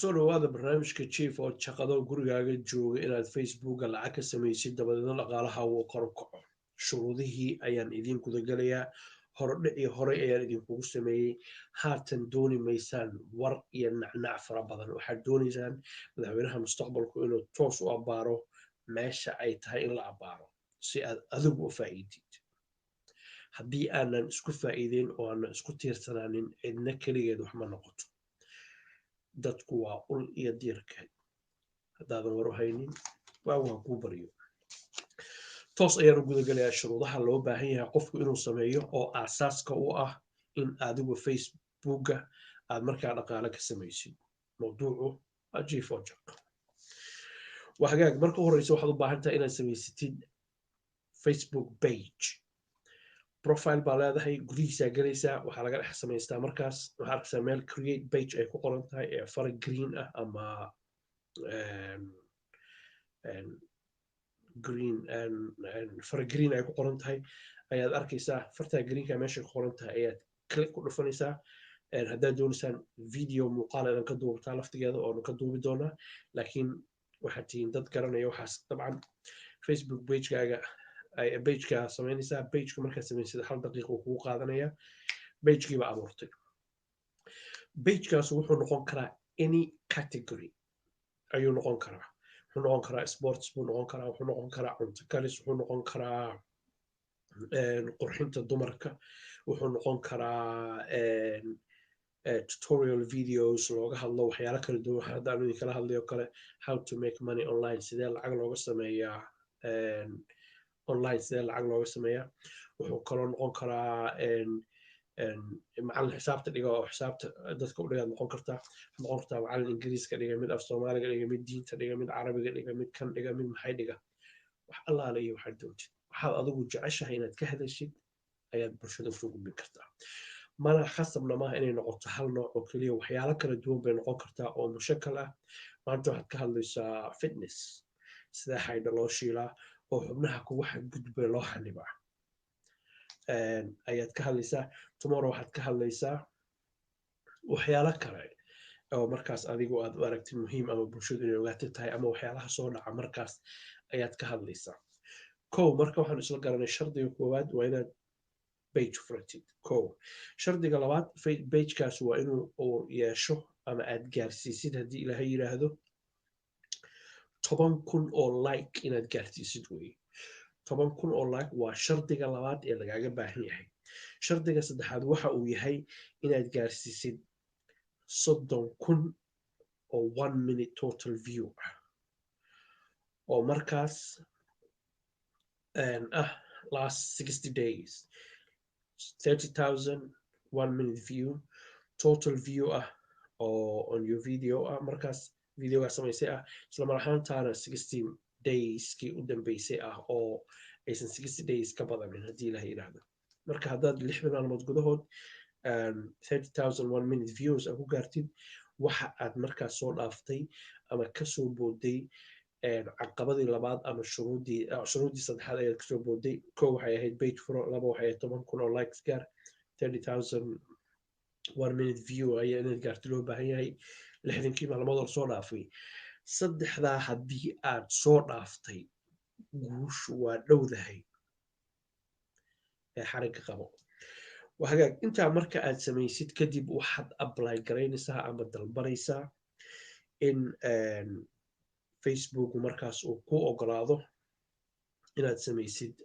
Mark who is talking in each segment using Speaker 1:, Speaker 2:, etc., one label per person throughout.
Speaker 1: kusoo dhawaada barnaamijka chief oo shaqado gurigaaga jooga inaad facebooka lacag ka samaysid dabadeedna dhaqaalaha uu kor u kaco shuruudihii ayaan idiin gudagalayaa horodhicii horey ayaan idinkugu sameeyey haatan dooni maysaan war iyo nacnac fara badan waxaad doonaysaan madaxweynaha mustaqbalku inuu toos u abbaaro meesha ay tahay in la abbaaro si aad adigu u faa'iidid haddii aanan isku faa'iideyn oo aanan isku tiirsanaanin cidna keligeed wax ma noqoto dadku waa ul iyo diirkeed haddaadan war u haynin waagu ha kuu baryo toos ayaan u gudagalayaa shuruudaha loo baahan yahay qofku inuu sameeyo oo aasaaska u ah in adigu facebooka aad markaa dhaqaale ka samaysid mawduucu waa chief ojaq waa hagaag marka horeysa waxaad u baahan tahay inaad samaysatid facebook page profile baa leedahay gudihiisaa gelaysaa waxaa laga dhex samaystaa markaas waxaa arkaysaa meel create page ay ku qoran tahay ee fara green ah ama fara green ay ku qoran tahay ayaad arkaysaa fartaa greenka meeshay ku qoran tahay ayaad click ku dhufanaysaa haddaad doonaysaan video muuqaal inaan ka duubtaa laftigeeda oonu ka duubi doonaa laakiin waxaad tihiin dad garanaya waxaas dabcan facebook pageka samaynaysaa pageka markaad samaysada 1 daqiiqa uu kugu qaadanaya pagekiiba abuurtay pagekaas wuxuu noqon karaa any category ayuu noqon karaa wuxuu noqon karaa sports buu noqon karaa wuxuu noqon karaa cunto karis wuxuu noqon karaa qurxinta dumarka wuxuu noqon karaa tutorial videos looga hadlo waxyaalo kala duwan haddaan idin kala hadlayo kale how to make money online sidee lacag looga sameeyaa online sidee lacag looga sameeyaa wuxuu kaloo noqon karaa macallin xisaabta dhiga oo xisaabta dadka u dhigaad noqon kartaa macallin ingiriiska dhiga mid af soomaaliga dhiga mid diinta dhiga mid carabiga dhiga mid kan dhiga mid maxay dhiga wax allaale iyo waxaad doontid waxaad adigu jeceshahay inaad ka hadashid ayaad bulshada usoo gudbin kartaa mana khasabna maaha inay noqoto hal nooc oo keliya waxyaalo kala duwan bay noqon kartaa oo mushakal ah maanta waxaad ka hadlaysaa fitness sidee xaydha loo shiilaa oo xubnaha kugu xadgudba loo xanibaa ayaad ka hadlaysaa tomorrow waxaad ka hadlaysaa waxyaalo kale oo markaas adigu aad u aragtid muhiim ama bulshadu inay ogaatid tahay ama waxyaalaha soo dhaca markaas ayaad ka hadlaysaa marka waxaan isla garanay shardiga koowaad waa inaad page furatid shardiga labaad pagekaas waa inuu yeesho ama aad gaarsiisid haddii ilaahay yidhaahdo 10,000 oo like inaad gaarsiisid weye 10,000 oo like waa shardiga labaad ee lagaaga baahan yahay shardiga saddexaad waxa uu yahay inaad gaarsiisid 30,000 oo 1 minute total view ah oo markaas last 60 days 30,000 1 minute view total view ah oo on your video ah markaas videoga samaysay ah isla mar ahaantaana 60 dayskii u dambeysay ah oo aysan 60 days ka badanin haddii ilaha yidhaahdo marka haddaad 6 maalmood gudahood 30,000 1 minute views aad ku gaartid waxa aad markaas soo dhaaftay ama kasoo booday caqabadii labaad ama shuruudii saddexaad ayaad kasoo booday waxay ahayd page furo waxay ahayd 10,000 oo likes gaar 30,000 1 minute view ayaa inaad gaarto loo baahan yahay 60 maalmood oo soo dhaafay saddexdaa haddii aad soo dhaaftay guushu waa dhowdahay ee xarigga qabo hagaag intaa marka aad samaysid kadib waxaad apply garaynaysaa ama dalbanaysaa in facebook markaas uu ku ogolaado inaad samaysid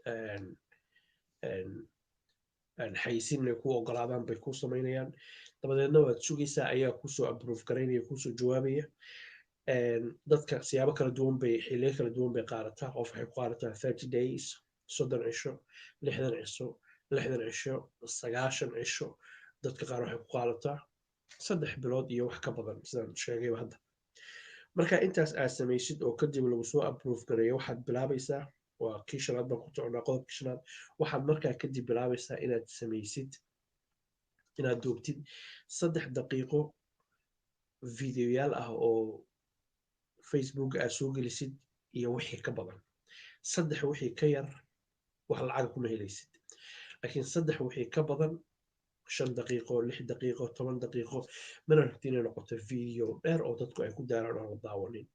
Speaker 1: xaysin inay ku ogolaadaan bay ku samaynayaan dabadeedna waad sugaysaa ayaa kusoo approve garaynaya kusoo jawaabaya dadka siyaabo kala duwan bay xilliyo kala duwan bay qaadataa qof waxay ku qaadataa 30 days 30 cisho 60 cisho 60 cisho 90 cisho dadka qaar waxay ku qaadataa 3 bilood iyo wax ka badan sidaan sheegayba hadda marka intaas aad samaysid oo kadib lagu soo approve gareeyo waxaad bilaabaysaa waa kii shanaad baan ku soconaa qodobkii shanaad waxaad markaa kadib bilaabaysaa inaad samaysid inaad duubtid 3 daqiiqo videoyaal ah oo facebook aad soo gelisid iyo wixii ka badan 3 wixii ka yar wax lacag kuma helaysid laakiin 3 wixii ka badan 5 daqiiqo 6 daqiiqo 10 daqiiqo mana rabti inay noqoto video dheer oo dadku ay ku daaraan oo la daawanin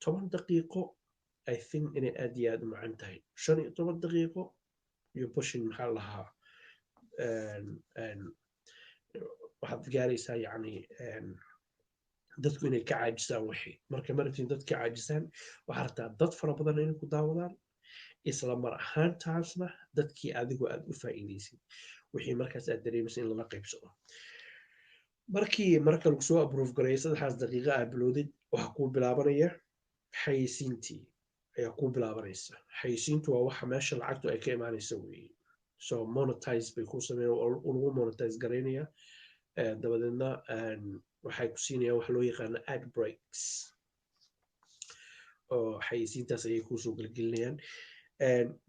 Speaker 1: 10 daqiiqo I think inay aad iyo aad u macaan tahay 15 daqiiqo iyo bushin maxaa lahaa waxaad gaaraysaa yacni dadku inay ka caajisaan wixii marka marabtiin dad ka caajisaan waxaa rabtaa dad fara badan inay ku daawadaan isla mar ahaantaasna dadkii adigu aad u faa'iidaysid wixii markaas aad dareemaysa in lala qaybsado marka lagu soo approve gareeyo 3 daqiiqo aad bilowdid waxaa kuu bilaabanaya xayeysiintii ayaa kuu bilaabanaysa xayeysiintu waa waxa meesha lacagtu ay ka imaanaysa weeye so monetize bay kuu sameeyaan lagu monetize garaynaya dabadeedna waxay ku siinayaan wax loo yaqaano ad breaks oo xayeysiintaas ayay kuusoo gelgelinayaan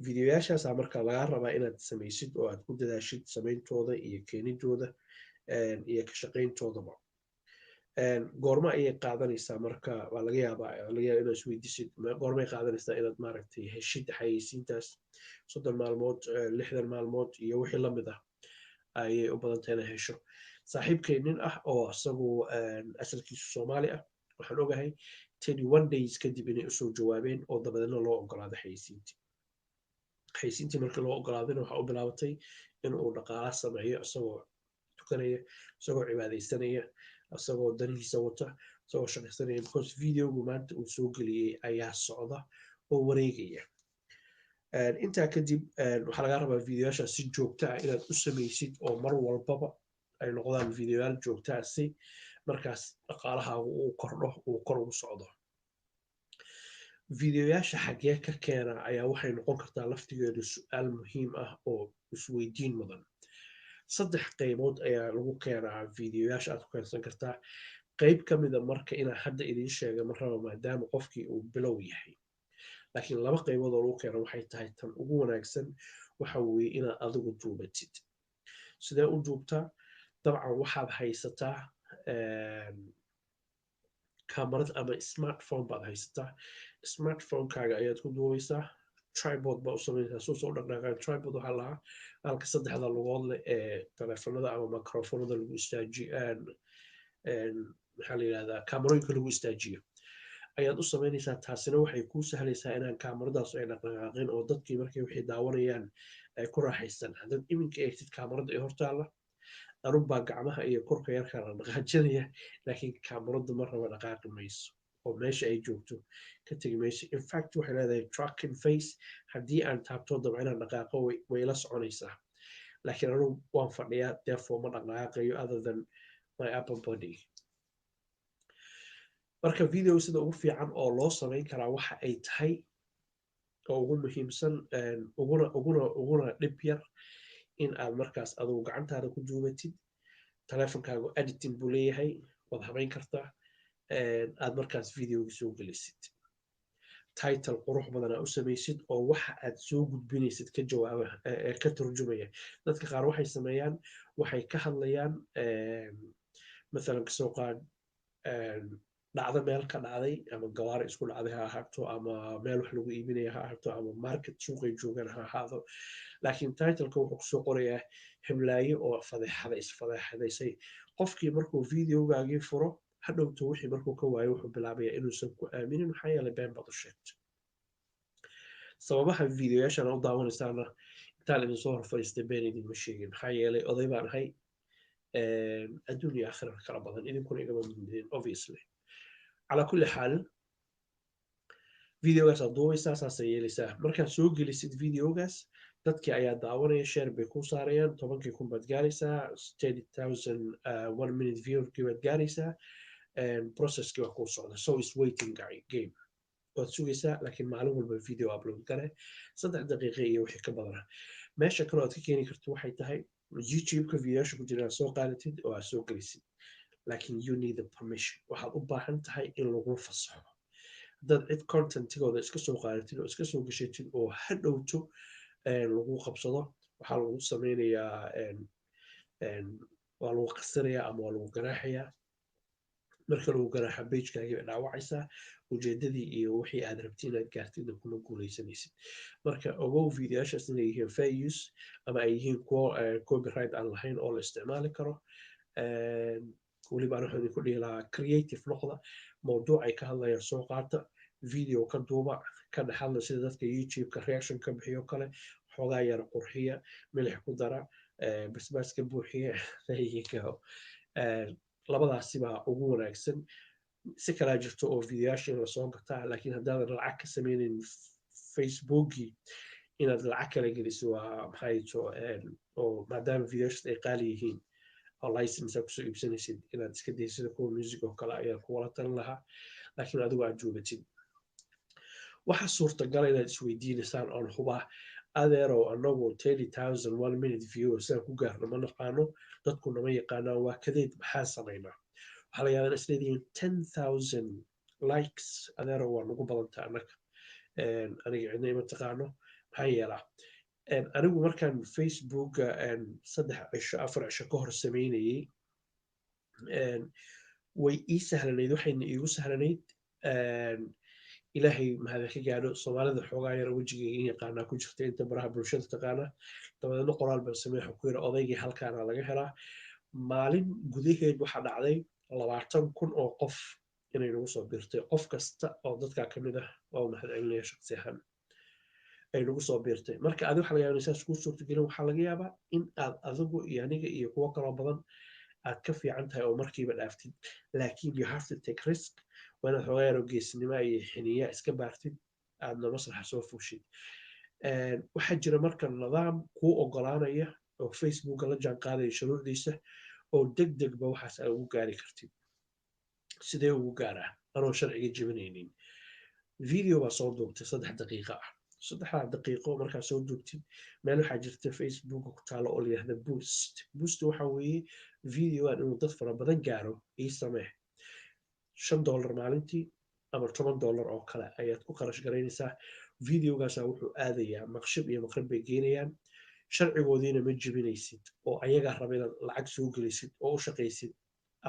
Speaker 1: videoyaashaasa marka lagaa rabaa inaad samaysid oo aad ku dadaashid samayntooda iyo keenidooda iyo ka shaqayntoodaba goorma ayay qaadanaysaa marka waa laga yaabaa inaad isweydiisid goormay qaadanaysaa inaad maaragtay heshid xayeysiintaas 30 maalmood 60 maalmood iyo wixii la mid ah ayay u badan tahay inaad hesho saaxiibkay nin ah oo isagu asalkiisu Soomaali ah waxaan ogahay 21 days kadib inay usoo jawaabeen oo dabadeedna loo ogolaaday xayeysiintii markii loo ogolaadayna waxaa u bilaabatay inuu dhaqaala sameeyo isagoo tukanaya isagoo cibaadaysanaya isagoo danihiisa wata isagoo shaqaysanaya because videogu maanta uu soo geliyey ayaa socda oo wareegaya intaa kadib waxaa laga rabaa videoyaasha si joogto ah inaad u samaysid oo mar walbaba ay noqdaan videoyaal joogto ah si markaas dhaqaalahaagu uu kordho uu kor ugu socdo videoyaasha xagee ka keena ayaa waxay noqon kartaa laftigeedu su'aal muhiim ah oo isweydiin mudan 3 qaybood ayaa lagu keenaa videoyaasha aad ku keensan kartaa qayb ka mida marka inaan hadda idiin sheega ma raba maadaama qofkii uu bilow yahay laakiin 2 qaybood oo lagu keeno waxay tahay tan ugu wanaagsan waxa weeye inaad adigu duubatid sidee u duubtaa dabcan waxaad haysataa kamarad ama smartphone baad haysataa smartphonekaaga ayaad ku duubaysaa tripod baa u samaynaysaa soo dhaqdhaqaan tripod waxaa lahaa halka 3 lugood leh ee telefoonada ama microfonada lagu istaajiyo maxaa la yidhahdaa kaamarooyinka lagu istaajiyo ayaad u samaynaysaa taasina waxay kuu sahlaysaa inaan kaamaradaas ay dhaqdhaqaaqin oo dadkii markay waxay daawanayaan ay ku raaxaystaan haddaad iminka eegtid kaamarada ee hortaalla anubaa gacmaha iyo korka yarkaa la dhaqaajinaya laakiin kaamaradu ma raba dhaqaaqi mayso oo meesha ay joogto ka tegi mayso infact waxay leedahay tracking face haddii aan taabto dabca inaan dhaqaaqo way la soconaysaa laakiin anugu waan fadhiyaa therefore ma dhaqaaqayo other than my upper body marka video sida ugu fiican oo loo samayn karaa waxa ay tahay oo ugu muhiimsan uguna dhib yar in aad markaas adigu gacantaada ku duubatid teleefonkaagu editing buu leeyahay waad habayn kartaa aad markaas videoga soo gelisid title qurux badan aad u samaysid oo waxa aad soo gudbinaysid ka jawaaba ka turjumaya dadka qaar waxay sameeyaan waxay ka hadlayaan مثلا kasoo qaad dhacdo meel ka dhacday ama gawaari isku dhacday ha ahaato ama meel wax lagu iibinaya ha ahaato ama market suuqay joogaan ha ahaado laakiin titleka wuxuu kusoo qorayaa himlaayo oo isfadeexadaysay qofkii markuu videogaagii furo hadhowto wixii markuu ka waayo wuxuu bilaabaya inuusan ku aaminin maxaa yeelay been baad u sheegtay sababaha videoyaashan u daawanaysaana intaan idin soo hor fadhiistay been idinma sheegin maxaa yeelay oday baan ahay adduun iyo aakhira kala badan idinkuna igama mudin obviously على كل حال فيديوغاس دويسا ساسay yeelaysaa markaad soo gelisid videogaas dadkii ayaa daawanaya share bay ku saarayaan 10,000 baad gaaraysaa 30,000 1 minute view baad gaaraysaa processkii waa kuu socda so is waiting game waad sugaysaa laakiin maalin walba video upload gare 3 daqiiqo iyo wixii ka badana meesha kale aad ka keeni karto waxay tahay youtube-ka videoyaasha ku jiraan soo qaadatid oo aad soo gelisid laakiin you need the permission waxaad u baahan tahay in lagu fasaxo haddaad cid contentigooda iska soo qaadatid oo iska soo gashatid oo hadhowto lagu qabsado waxaa lagu sameynayaa waa lagu qasinayaa ama waa lagu ganaaxayaa marka lagu garaaxa pagekaaga bay dhaawacaysaa ujeedadii iyo wixii aad rabtay inaad gaartidna kuma guuleysanaysid marka ogow videoyaashaas inay yihiin fair use ama ay yihiin kuwo copyright aan lahayn oo la isticmaali karo weliba aan waxaan idinku dhihi lahaa creative noqda mawduuc ay ka hadlayaan soo qaata video ka duuba ka dhexadla sida dadka youtube-ka reaction ka bixiyo kale xoogaa yara qurxiya milix ku dara basbaaska buuxiya labadaasi baa ugu wanaagsan si kalaa jirto oo videoyaasha in lasoo gataa laakiin haddaadan lacag ka sameynin facebookii inaad lacag kala geliso waa maxayto oo maadaama videoyaashas ay qaali yihiin oo license kusoo iibsanaysid inaad iska daysid sida kuwa music oo kale ayaan kuwala talin lahaa laakiin adigu aad joogatid waxaa suurtagala inaad isweydiinaysaan oon hubaa adeerow anagu 30,000 1 minute view sidaan ku gaarno ma naqaano dadku nama yaqaanaan waa kadeed maxaa samaynaa waxaa laga yaabaa isleedihiin 10,000 likes adeerow waa nagu badanta annaga aniga cidna ima taqaano maxaa yeelaa anigu markaan facebooka 3 cisho 4 cisho ka hor samaynayey way ii sahlanayd waxayna iigu sahlanayd ilaahay mahada ka gaadho soomaalida xoogaa yar wejigayga in yaqaanaa ku jirta inta baraha bulshada taqaana dabadeedna qoraal baan sameexa ku yira odaygii halkaana laga helaa maalin gudaheed waxaa dhacday 20,000 oo qof inay nagu soo biirtay qof kasta oo dadkaa ka mid ah waa mahad celinaya shaqsi ahaan ay nagu soo biirtay marka adi waxa laga yaabaa saas kuu suurtagelin waxaa laga yaabaa in aad adigu iyo aniga iyo kuwo kaloo badan aad ka fiican tahay oo markiiba dhaaftid laakiin you have to take risk waa inaad xoogaa yaro geesnimo iyo xiniya iska baartid aadna masraxa soo fuushid waxaa jira marka nidaam kuu ogolaanaya oo facebooka la jaan qaadaya shuruucdiisa oo degdegba waxaas aad ugu gaari kartid sidee ugu gaaraa anoo sharciga jebinaynin video baa soo duubtay 3 daqiiqo ah 3 daqiiqo markaa soo duubtid meel waxaa jirta facebooka ku taalo oo layihahda boost waxa weeye videoan inuu dad fara badan gaaro ii samee $5 maalintii ama $10 oo kale ayaad ku qarash garaynaysaa videogaasa wuxuu aadayaa maqshib iyo maqrib bay geenayaan sharcigoodiina ma jebinaysid oo ayagaa raba inaad lacag soo gelisid oo u shaqaysid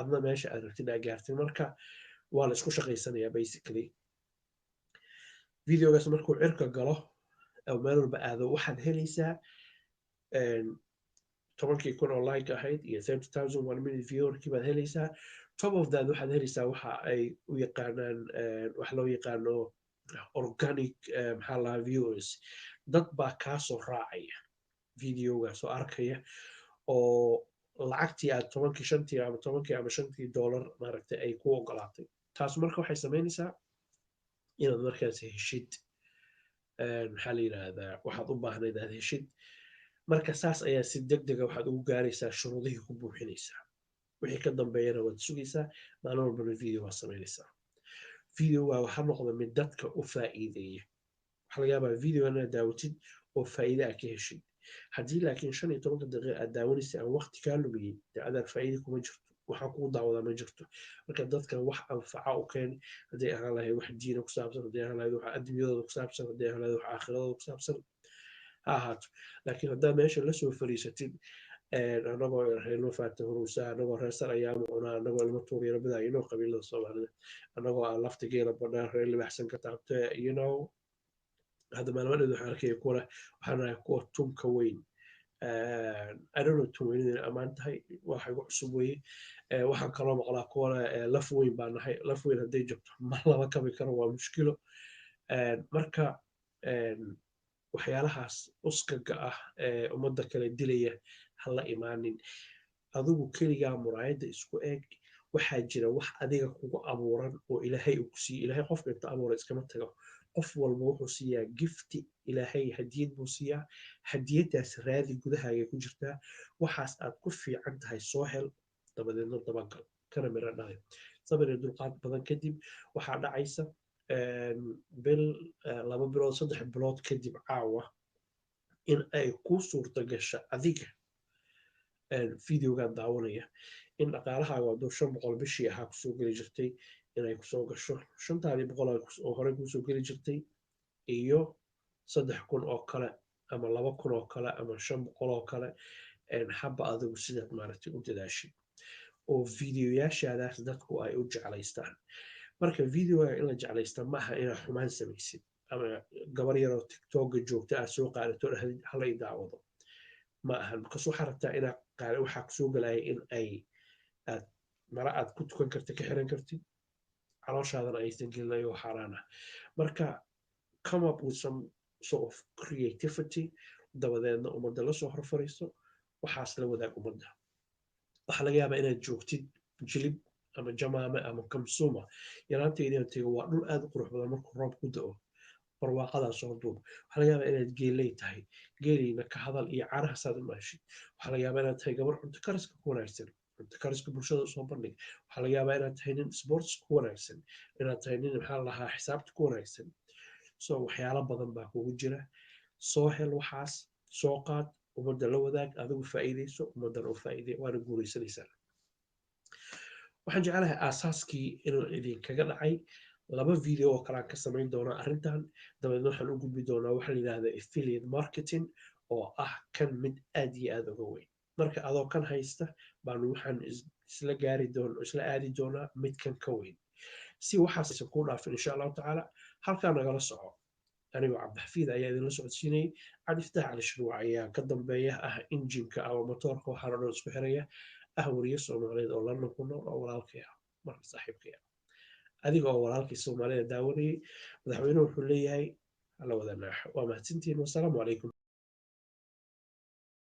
Speaker 1: adna meesha aad rabtid aa gaartid marka waa la isku shaqaysanayaa basically videogaas markuu cirka galo oo meel walba aado waxaad helaysaa 10,000 oo like ahayd iyo 30,000 1 minute viewerkii baad helaysaa top of that waxaad helaysaa waxa ay u yaqaanaan wax loo yaqaano organic maxaa lahaa viewers dad baa kaasoo raacaya videogaas oo arkaya oo lacagtii aad 10,000 ama 10 ama $5 maaragtay ay ku ogolaatay taas marka waxay samaynaysaa inaad markaas heshid maxaa la yidhaahdaa waxaad u baahnayd aad heshid marka saas ayaa si degdega waxaad ugu gaaraysaa shuruudihii ku buuxinaysaa wixii ka dambeeyana waad sugaysaa maalin walbana video waad samaynaysaa videoga waxaa noqda mid dadka u faa'iideeya waxaa laga yaabaa videogan inaad daawatid oo faa'iide aad ka heshid haddii laakiin 15 daqiiqo aad daawanaysa aan waqti kaa lumiyey dee adaar faa'iide kuma jirto waxaan kugu daawadaa ma jirto marka dadkan wax anfaca u keen hadday ahaan lahayd wax diina ku saabsan hadday ahaan lahayd wax adduunyadooda ku saabsan hadday ahaan lahayd wax aakhiradooda ku saabsan ha ahaato laakiin haddaa meesha lasoo fariisatid anagoo reerno faata huruusa anagoo reesar ayaamu cunaa anagoo ilmo tuuryaro bidaa inoo qabiilada soomaalida anagoo aan lafta geela badhaa reer libaxsan ka taabta hadda maalmadheed waxaan arkaya kuwa waxaan ahay kuwa tunka weyn adono tun weynadina ammaan tahay waxa igu cusub weye waxaan kaloo maqlaa kuwana laf weyn baa nahay laf weyn hadday jabto ma laba kabi karo waa mushkilo marka waxyaalahaas uskaga ah ee ummadda kale dilaya ha la imaanin adigu keligaa muraayadda isku eeg waxaa jira wax adiga kugu abuuran oo ilaahay uu ku siiye ilaahay qofka inta abuura iskama tago qof walba wuxuu siiyaa gifti ilaahay hadiyad buu siiyaa hadiyadaas raadi gudahaaga ku jirtaa waxaas aad ku fiican tahay soo hel dabadeedna dabagal kana miro dhalay sabir iyo dulqaad badan kadib waxaa dhacaysa bil 2 bilood 3 bilood kadib caawa in ay ku suurta gasha adiga videogan daawanaya in dhaqaalahaaga waddo 500 bishii ahaa kusoo geli jirtay inay kusoo gasho 500 oo hore kusoo geli jirtay iyo 3,000 oo kale ama 2,000 oo kale ama 500 oo kale haba adigu sidaad maaragtay u dadaashid oo videoyaashaadaas dadku ay u jeclaystaan marka videoga in la jeclaysta maaha inaa xumaan samaysid ama gabar yaroo tiktoka joogta aad soo qaadato hala i daawado ma ahan markaas waxaa rabtaa inaa waxaa kusoo galaya in ay aad mara aad ku tukan karti ka xiran kartid calooshaadana aysan gelinayo xaaraan ah marka come up with some sort of creativity dabadeedna ummadda lasoo horfariiso waxaas la wadaag ummadda waxaa laga yaabaa inaad joogtid jilib ama jamaame ama kamsuma yaraanteydina tego waa dhul aad u qurux badan markuu roob ku da'o barwaaqadaa soo duub waxaa laga yaabaa inaad geeley tahay geeleyna ka hadal iyo caarahaasaad u maashid waxaa laga yaabaa inaad tahay gabar cunto kariska ku wanaagsan cunto kariska bulshada usoo bandhig waxaa laga yaabaa inaad tahay nin sports ku wanaagsan inaad tahay nin maxaa lahaa xisaabta ku wanaagsan so waxyaalo badan baa kugu jira soo hel waxaas soo qaad ummadda la wadaag adigu faa'iidayso ummaddana u faa'iiday waana guulaysanaysaa waxaan jeclahay aasaaskii inuu idinkaga dhacay laba video oo kalean ka samayn doonaa arrintan dabeedna waxaan u gudbi doonaa waxa la yidhahda affiliate marketing oo ah kan mid aad iyo aad uga weyn marka adoo kan haysta baanu waxaan isla aadi doonaa midkan ka weyn si waxaasaysan kuu dhaafin insha allahu tacaala halkaa nagala soco anigoo cabdixafiid ayaa idinla socodsiinayay cabdifataax cali shruuc ayaa ka dambeeya ah injinka ama motoorka waxaana dhan isku xiraya wariye soomaaliyeed oo london ku nool oo walaalkay ah marka saaxiibkay ah adiga oo walaalkii soomaalida daawanayay madaxweynuhu wuxuu leeyahay hala wada naaxo waa mahadsantihiin wasalaamu calaykum